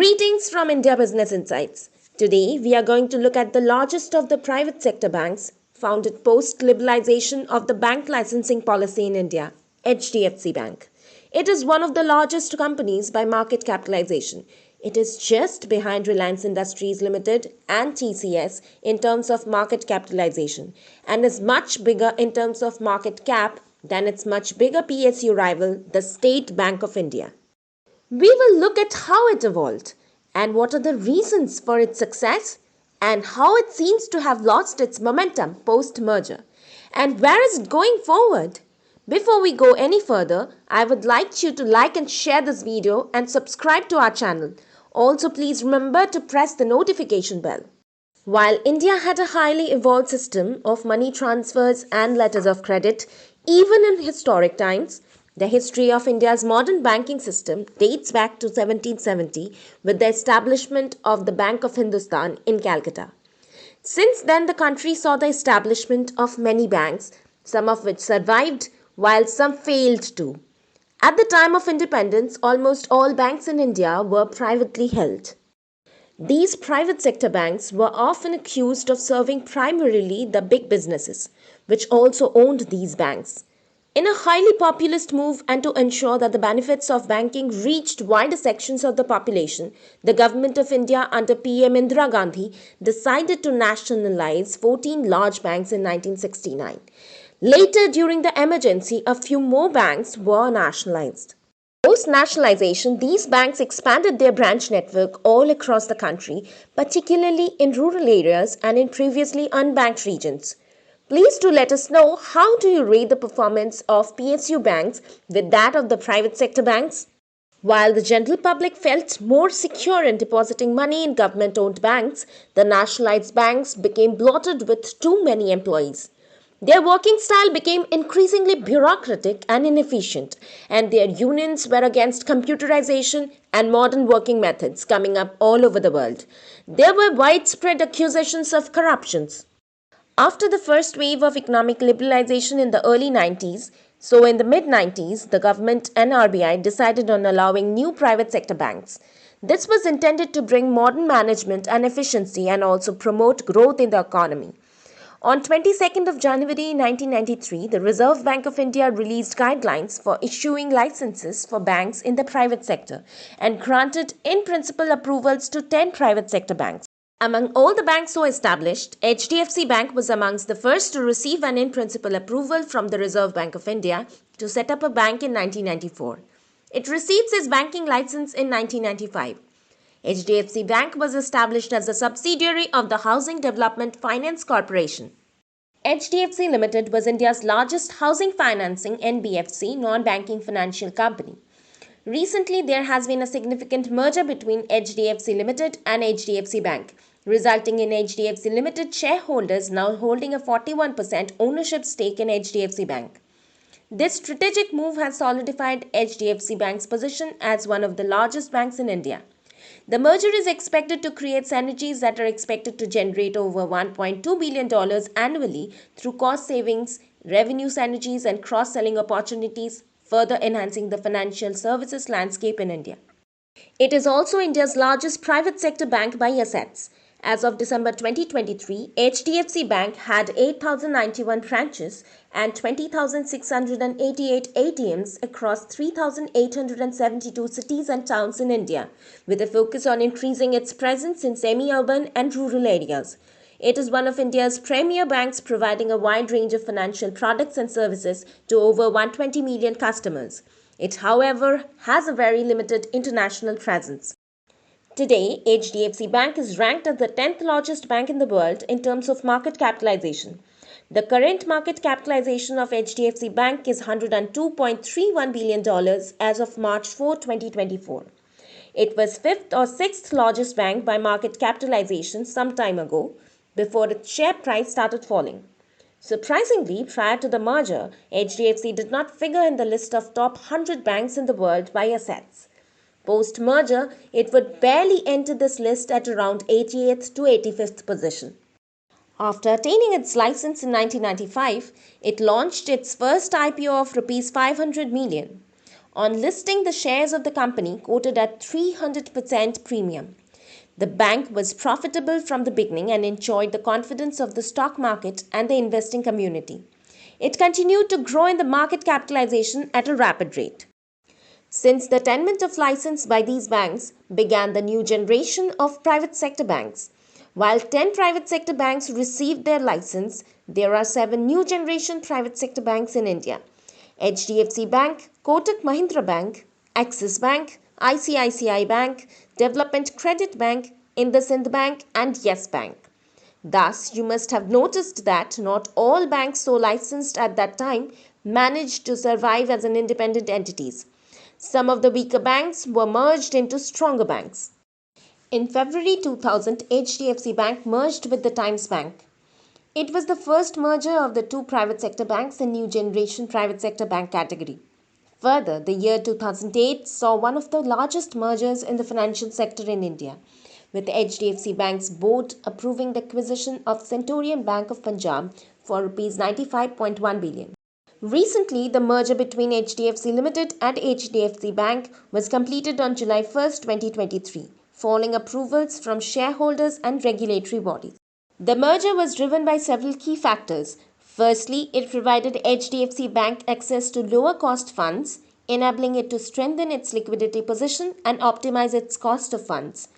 Greetings from India Business Insights. Today we are going to look at the largest of the private sector banks founded post-liberalization of the bank licensing policy in India, HDFC Bank. It is one of the largest companies by market capitalization. It is just behind Reliance Industries Limited and TCS in terms of market capitalization and is much bigger in terms of market cap than its much bigger PSU rival, the State Bank of India. We will look at how it evolved and what are the reasons for its success and how it seems to have lost its momentum post-merger and where is it going forward. Before we go any further, I would like you to like and share this video and subscribe to our channel. Also, please remember to press the notification bell. While India had a highly evolved system of money transfers and letters of credit, even in historic times, the history of India's modern banking system dates back to 1770 with the establishment of the Bank of Hindustan in Calcutta. Since then, the country saw the establishment of many banks, some of which survived while some failed to. At the time of independence, almost all banks in India were privately held. These private sector banks were often accused of serving primarily the big businesses, which also owned these banks. In a highly populist move and to ensure that the benefits of banking reached wider sections of the population, the government of India under PM Indira Gandhi decided to nationalize 14 large banks in 1969. Later, during the emergency, a few more banks were nationalized. Post-nationalization, these banks expanded their branch network all across the country, particularly in rural areas and in previously unbanked regions. Please do let us know, how do you rate the performance of PSU banks with that of the private sector banks? While the general public felt more secure in depositing money in government-owned banks, the nationalized banks became bloated with too many employees. Their working style became increasingly bureaucratic and inefficient, and their unions were against computerization and modern working methods coming up all over the world. There were widespread accusations of corruptions. After the first wave of economic liberalization in the early 90s, so in the mid-90s, the government and RBI decided on allowing new private sector banks. This was intended to bring modern management and efficiency and also promote growth in the economy. On 22nd of January 1993, the Reserve Bank of India released guidelines for issuing licenses for banks in the private sector and granted in-principle approvals to 10 private sector banks. Among all the banks so established, HDFC Bank was amongst the first to receive an in-principle approval from the Reserve Bank of India to set up a bank in 1994. It received its banking license in 1995. HDFC Bank was established as a subsidiary of the Housing Development Finance Corporation. HDFC Limited was India's largest housing financing NBFC non-banking financial company. Recently, there has been a significant merger between HDFC Limited and HDFC Bank, resulting in HDFC Limited shareholders now holding a 41% ownership stake in HDFC Bank. This strategic move has solidified HDFC Bank's position as one of the largest banks in India. The merger is expected to create synergies that are expected to generate over $1.2 billion annually through cost savings, revenue synergies, and cross-selling opportunities, further enhancing the financial services landscape in India. It is also India's largest private sector bank by assets. As of December 2023, HDFC Bank had 8,091 branches and 20,688 ATMs across 3,872 cities and towns in India, with a focus on increasing its presence in semi-urban and rural areas. It is one of India's premier banks, providing a wide range of financial products and services to over 120 million customers. It, however, has a very limited international presence. Today, HDFC Bank is ranked as the 10th largest bank in the world in terms of market capitalization. The current market capitalization of HDFC Bank is $102.31 billion as of March 4, 2024. It was 5th or 6th largest bank by market capitalization some time ago, before its share price started falling. Surprisingly, prior to the merger, HDFC did not figure in the list of top 100 banks in the world by assets. Post-merger, it would barely enter this list at around 80th to 85th position. After attaining its license in 1995, it launched its first IPO of Rs 500 million. On listing, the shares of the company quoted at 300% premium. The bank was profitable from the beginning and enjoyed the confidence of the stock market and the investing community. It continued to grow in the market capitalization at a rapid rate. Since the attainment of license by these banks began the new generation of private sector banks. While 10 private sector banks received their license, there are 7 new generation private sector banks in India. HDFC Bank, Kotak Mahindra Bank, Axis Bank, ICICI Bank, Development Credit Bank, IndusInd Bank and Yes Bank. Thus, you must have noticed that not all banks so licensed at that time managed to survive as an independent entities. Some of the weaker banks were merged into stronger banks. In February 2000, HDFC Bank merged with the Times Bank. It was the first merger of the two private sector banks in new generation private sector bank category. Further, the year 2008 saw one of the largest mergers in the financial sector in India, with HDFC Bank's board approving the acquisition of Centurion Bank of Punjab for Rs 95.1 billion. Recently, the merger between HDFC Limited and HDFC Bank was completed on July 1, 2023, following approvals from shareholders and regulatory bodies. The merger was driven by several key factors. Firstly, it provided HDFC Bank access to lower cost funds, enabling it to strengthen its liquidity position and optimize its cost of funds.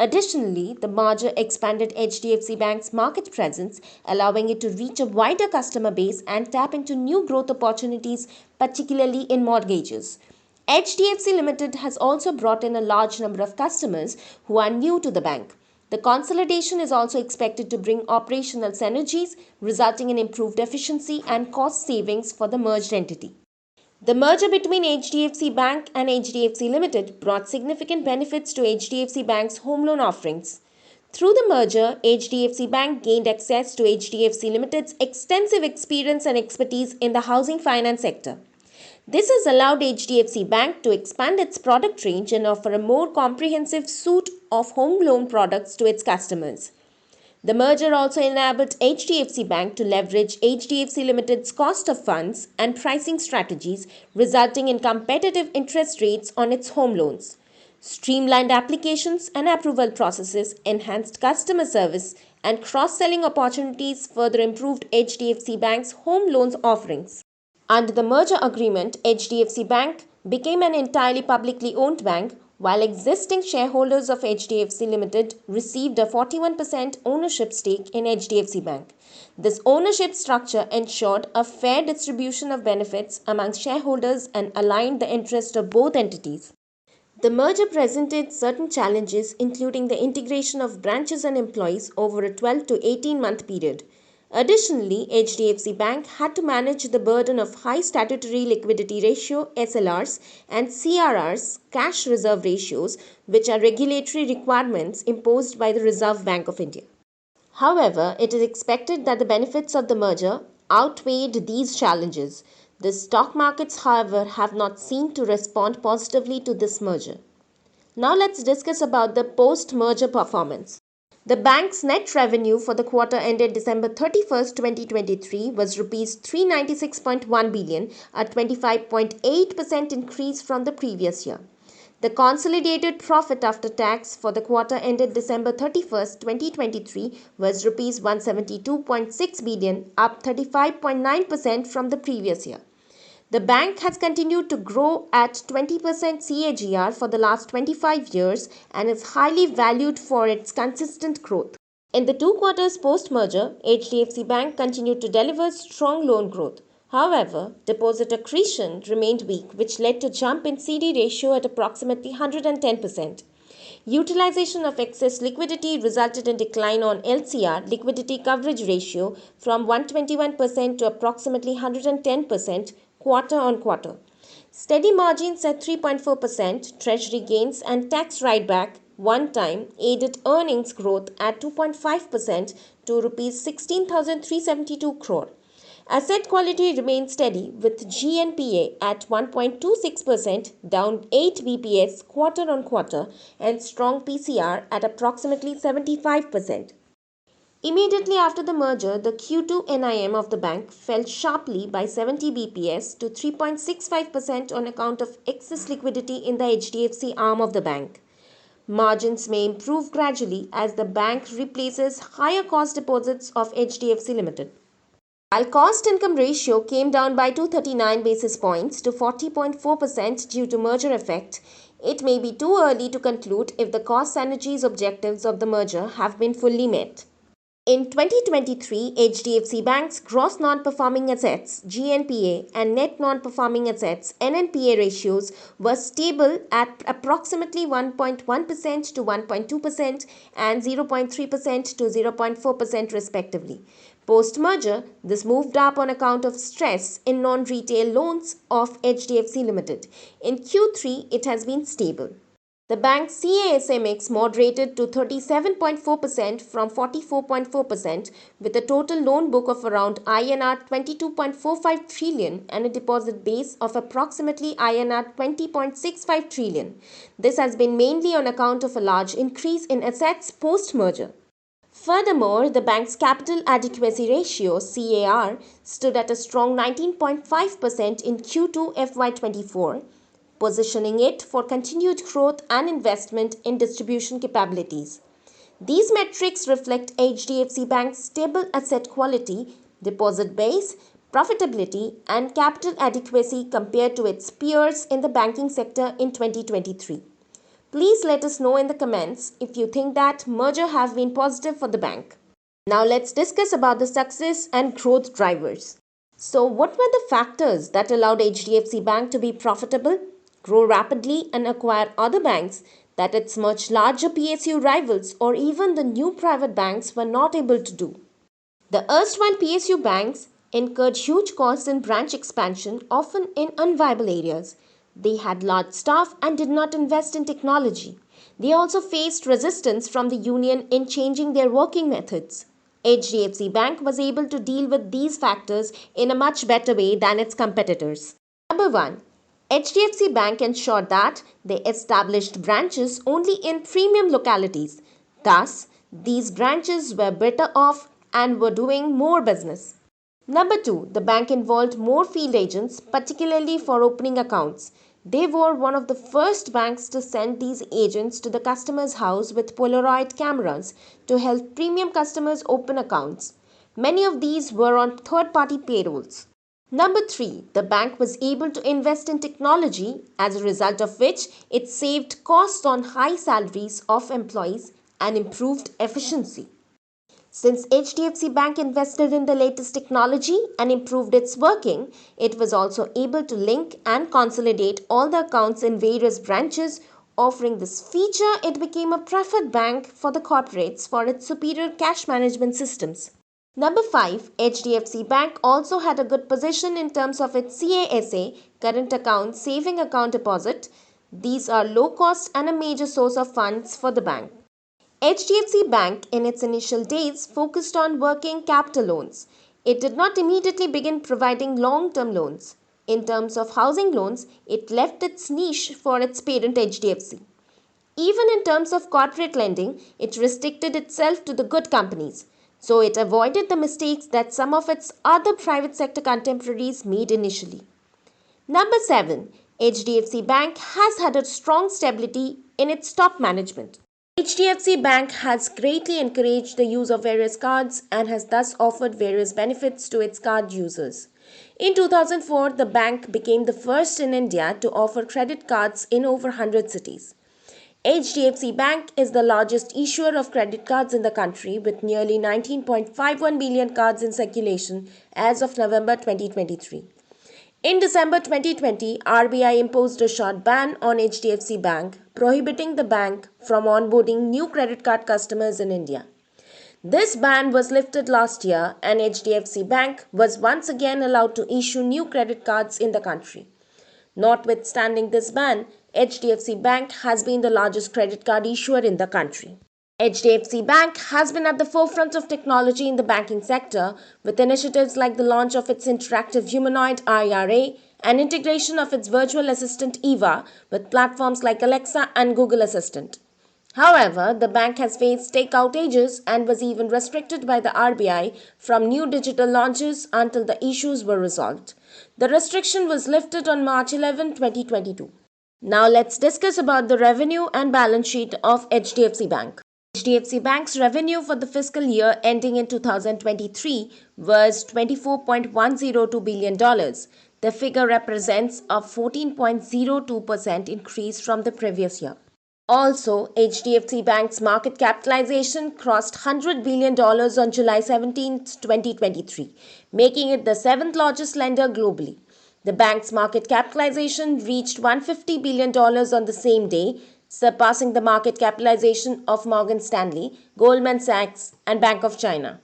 Additionally, the merger expanded HDFC Bank's market presence, allowing it to reach a wider customer base and tap into new growth opportunities, particularly in mortgages. HDFC Limited has also brought in a large number of customers who are new to the bank. The consolidation is also expected to bring operational synergies, resulting in improved efficiency and cost savings for the merged entity. The merger between HDFC Bank and HDFC Limited brought significant benefits to HDFC Bank's home loan offerings. Through the merger, HDFC Bank gained access to HDFC Limited's extensive experience and expertise in the housing finance sector. This has allowed HDFC Bank to expand its product range and offer a more comprehensive suite of home loan products to its customers. The merger also enabled HDFC Bank to leverage HDFC Limited's cost of funds and pricing strategies, resulting in competitive interest rates on its home loans. Streamlined applications and approval processes, enhanced customer service, and cross-selling opportunities further improved HDFC Bank's home loans offerings. Under the merger agreement, HDFC Bank became an entirely publicly owned bank, while existing shareholders of HDFC Limited received a 41% ownership stake in HDFC Bank. This ownership structure ensured a fair distribution of benefits among shareholders and aligned the interests of both entities. The merger presented certain challenges, including the integration of branches and employees over a 12 to 18-month period. Additionally, HDFC Bank had to manage the burden of high statutory liquidity ratio (SLRs) and CRRs cash reserve ratios, which are regulatory requirements imposed by the Reserve Bank of India. However, it is expected that the benefits of the merger outweighed these challenges. The stock markets, however, have not seemed to respond positively to this merger. Now let's discuss about the post-merger performance. The bank's net revenue for the quarter ended December 31st, 2023 was Rs 396.1 billion, a 25.8% increase from the previous year. The consolidated profit after tax for the quarter ended December 31st, 2023 was Rs 172.6 billion, up 35.9% from the previous year. The bank has continued to grow at 20% CAGR for the last 25 years and is highly valued for its consistent growth. In the 2 quarters post-merger, HDFC Bank continued to deliver strong loan growth. However, deposit accretion remained weak, which led to a jump in CD ratio at approximately 110%. Utilization of excess liquidity resulted in decline on LCR, liquidity coverage ratio, from 121% to approximately 110% quarter on quarter. Steady margins at 3.4%, treasury gains and tax write-back one time aided earnings growth at 2.5% to Rs 16,372 crore. Asset quality remained steady with GNPA at 1.26%, down 8 bps quarter on quarter, and strong PCR at approximately 75%. Immediately after the merger, the Q2 NIM of the bank fell sharply by 70 bps to 3.65% on account of excess liquidity in the HDFC arm of the bank. Margins may improve gradually as the bank replaces higher cost deposits of HDFC Limited. While cost income ratio came down by 239 basis points to 40.4% due to merger effect, it may be too early to conclude if the cost synergies objectives of the merger have been fully met. In 2023, HDFC Bank's gross non-performing assets (GNPA) and net non-performing assets (NNPA) ratios were stable at approximately 1.1% to 1.2% and 0.3% to 0.4% respectively. Post-merger, this moved up on account of stress in non-retail loans of HDFC Limited. In Q3, it has been stable. The bank's CASA mix moderated to 37.4% from 44.4%, with a total loan book of around INR 22.45 trillion and a deposit base of approximately INR 20.65 trillion. This has been mainly on account of a large increase in assets post-merger. Furthermore, the bank's capital adequacy ratio (CAR) stood at a strong 19.5% in Q2 FY24, positioning it for continued growth and investment in distribution capabilities. These metrics reflect HDFC Bank's stable asset quality, deposit base, profitability, and capital adequacy compared to its peers in the banking sector in 2023. Please let us know in the comments if you think that merger have been positive for the bank. Now let's discuss about the success and growth drivers. So what were the factors that allowed HDFC Bank to be profitable, grow rapidly and acquire other banks that its much larger PSU rivals or even the new private banks were not able to do? The erstwhile PSU banks incurred huge costs in branch expansion, often in unviable areas. They had large staff and did not invest in technology. They also faced resistance from the union in changing their working methods. HDFC Bank was able to deal with these factors in a much better way than its competitors. Number 1. HDFC Bank ensured that they established branches only in premium localities. Thus, these branches were better off and were doing more business. Number 2. The bank involved more field agents, particularly for opening accounts. They were one of the first banks to send these agents to the customer's house with Polaroid cameras to help premium customers open accounts. Many of these were on third-party payrolls. Number 3. The bank was able to invest in technology, as a result of which it saved costs on high salaries of employees and improved efficiency. Since HDFC Bank invested in the latest technology and improved its working, it was also able to link and consolidate all the accounts in various branches. Offering this feature, it became a preferred bank for the corporates for its superior cash management systems. Number 5. HDFC Bank also had a good position in terms of its CASA, current account, saving account deposit. These are low cost and a major source of funds for the bank. HDFC Bank in its initial days focused on working capital loans. It did not immediately begin providing long-term loans. In terms of housing loans, it left its niche for its parent HDFC. Even in terms of corporate lending, it restricted itself to the good companies. So it avoided the mistakes that some of its other private sector contemporaries made initially. Number 7. HDFC Bank has had a strong stability in its top management. HDFC Bank has greatly encouraged the use of various cards and has thus offered various benefits to its card users. In 2004, the bank became the first in India to offer credit cards in over 100 cities. HDFC Bank is the largest issuer of credit cards in the country with nearly 19.51 million cards in circulation as of November 2023. In December 2020, RBI imposed a short ban on HDFC Bank, prohibiting the bank from onboarding new credit card customers in India. This ban was lifted last year and HDFC Bank was once again allowed to issue new credit cards in the country. Notwithstanding this ban, HDFC Bank has been the largest credit card issuer in the country. HDFC Bank has been at the forefront of technology in the banking sector with initiatives like the launch of its interactive humanoid IRA and integration of its virtual assistant EVA with platforms like Alexa and Google Assistant. However, the bank has faced tech outages and was even restricted by the RBI from new digital launches until the issues were resolved. The restriction was lifted on March 11, 2022. Now let's discuss about the revenue and balance sheet of HDFC Bank. HDFC Bank's revenue for the fiscal year ending in 2023 was $24.102 billion. The figure represents a 14.02% increase from the previous year. Also, HDFC Bank's market capitalization crossed $100 billion on July 17, 2023, making it the seventh largest lender globally. The bank's market capitalization reached $150 billion on the same day, surpassing the market capitalization of Morgan Stanley, Goldman Sachs, and Bank of China.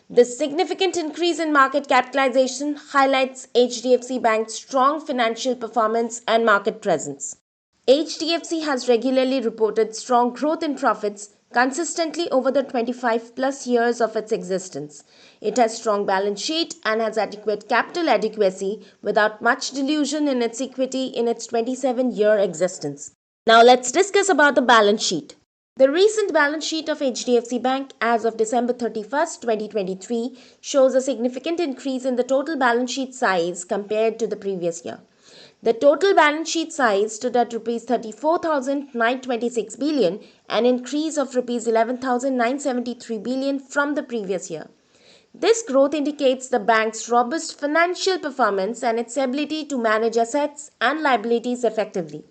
This significant increase in market capitalization highlights HDFC Bank's strong financial performance and market presence. HDFC has regularly reported strong growth in profits consistently over the 25 plus years of its existence. It has strong balance sheet and has adequate capital adequacy without much dilution in its equity in its 27-year existence. Now let's discuss about the balance sheet. The recent balance sheet of HDFC Bank as of December 31st, 2023 shows a significant increase in the total balance sheet size compared to the previous year. The total balance sheet size stood at Rs 34,926 billion, an increase of Rs 11,973 billion from the previous year. This growth indicates the bank's robust financial performance and its ability to manage assets and liabilities effectively.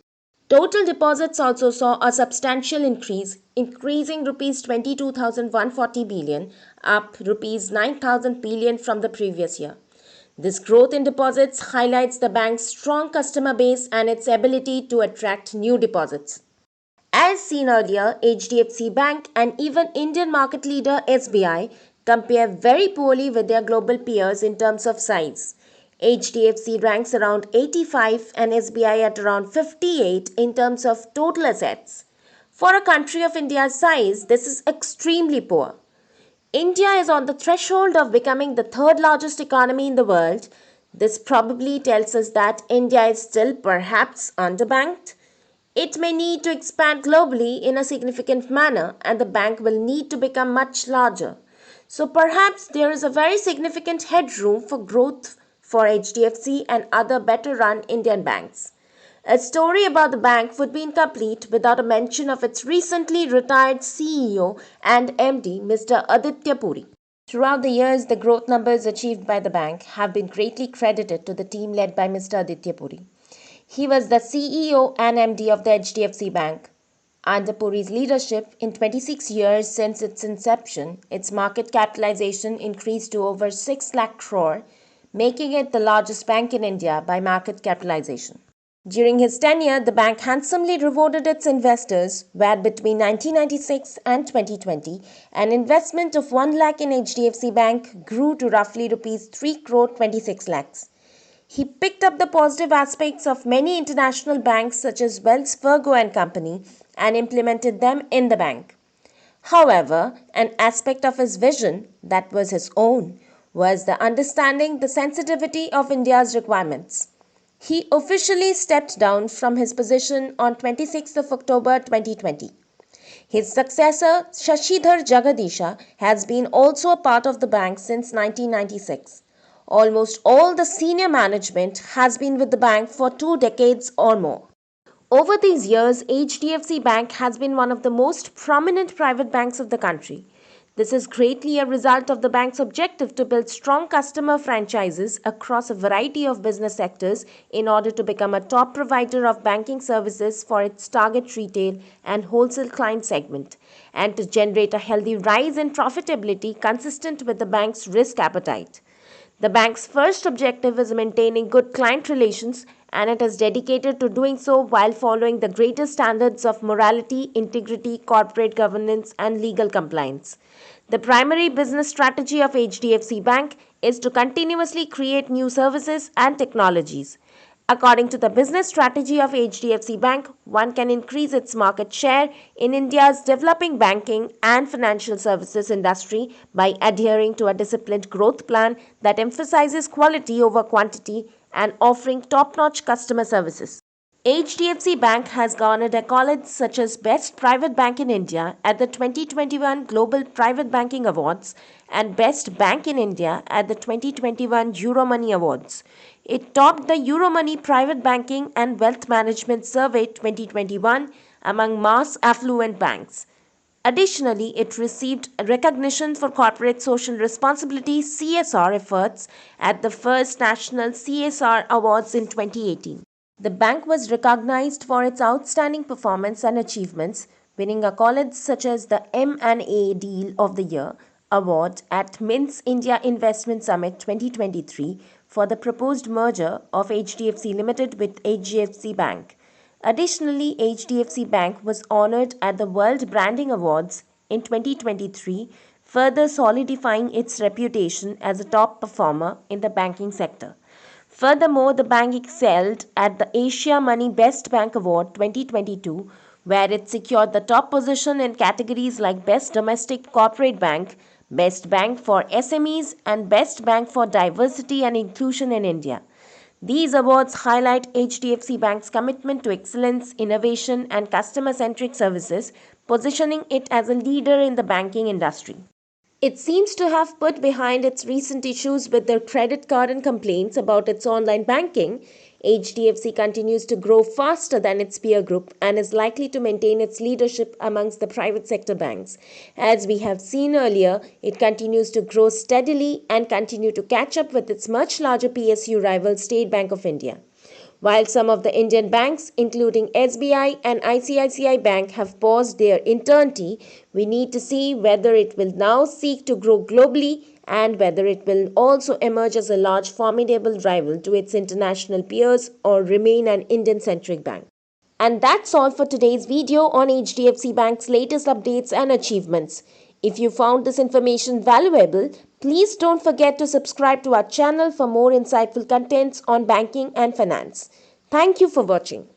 Total deposits also saw a substantial increase, increasing Rs 22,140 billion, up Rs 9,000 billion from the previous year. This growth in deposits highlights the bank's strong customer base and its ability to attract new deposits. As seen earlier, HDFC Bank and even Indian market leader SBI compare very poorly with their global peers in terms of size. HDFC ranks around 85 and SBI at around 58 in terms of total assets. For a country of India's size, this is extremely poor. India is on the threshold of becoming the third largest economy in the world. This probably tells us that India is still perhaps underbanked. It may need to expand globally in a significant manner and the bank will need to become much larger. So perhaps there is a very significant headroom for growth for HDFC and other better run Indian banks. A story about the bank would be incomplete without a mention of its recently retired CEO and MD, Mr. Aditya Puri. Throughout the years, the growth numbers achieved by the bank have been greatly credited to the team led by Mr. Aditya Puri. He was the CEO and MD of the HDFC Bank. Under Puri's leadership, in 26 years since its inception, its market capitalization increased to over 6 lakh crore, making it the largest bank in India by market capitalization. During his tenure, the bank handsomely rewarded its investors, where between 1996 and 2020, an investment of 1 lakh in HDFC Bank grew to roughly Rs 3 crore 26 lakhs. He picked up the positive aspects of many international banks such as Wells Fargo and Company and implemented them in the bank. However, an aspect of his vision that was his own was the understanding the sensitivity of India's requirements. He officially stepped down from his position on 26th of October 2020. His successor, Shashidhar Jagadisha, has been also a part of the bank since 1996. Almost all the senior management has been with the bank for 2 decades or more. Over these years, HDFC Bank has been one of the most prominent private banks of the country. This is greatly a result of the bank's objective to build strong customer franchises across a variety of business sectors in order to become a top provider of banking services for its target retail and wholesale client segment, and to generate a healthy rise in profitability consistent with the bank's risk appetite. The bank's first objective is maintaining good client relations, and it is dedicated to doing so while following the greatest standards of morality, integrity, corporate governance, and legal compliance. The primary business strategy of HDFC Bank is to continuously create new services and technologies. According to the business strategy of HDFC Bank, one can increase its market share in India's developing banking and financial services industry by adhering to a disciplined growth plan that emphasizes quality over quantity and offering top-notch customer services. HDFC Bank has garnered accolades such as Best Private Bank in India at the 2021 Global Private Banking Awards and Best Bank in India at the 2021 Euromoney Awards. It topped the Euromoney Private Banking and Wealth Management Survey 2021 among mass affluent banks. Additionally, it received recognition for corporate social responsibility (CSR) efforts at the first National CSR Awards in 2018. The bank was recognized for its outstanding performance and achievements, winning accolades such as the M&A Deal of the Year award at Mint's India Investment Summit 2023 for the proposed merger of HDFC Limited with HDFC Bank. Additionally, HDFC Bank was honored at the World Branding Awards in 2023, further solidifying its reputation as a top performer in the banking sector. Furthermore, the bank excelled at the Asia Money Best Bank Award 2022, where it secured the top position in categories like Best Domestic Corporate Bank, Best Bank for SMEs, and Best Bank for Diversity and Inclusion in India. These awards highlight HDFC Bank's commitment to excellence, innovation, and customer-centric services, positioning it as a leader in the banking industry. It seems to have put behind its recent issues with their credit card and complaints about its online banking. HDFC continues to grow faster than its peer group and is likely to maintain its leadership amongst the private sector banks. As we have seen earlier, it continues to grow steadily and continue to catch up with its much larger PSU rival State Bank of India. While some of the Indian banks, including SBI and ICICI Bank, have paused their eternity, we need to see whether it will now seek to grow globally and whether it will also emerge as a large formidable rival to its international peers or remain an Indian-centric bank. And that's all for today's video on HDFC Bank's latest updates and achievements. If you found this information valuable, please don't forget to subscribe to our channel for more insightful contents on banking and finance. Thank you for watching.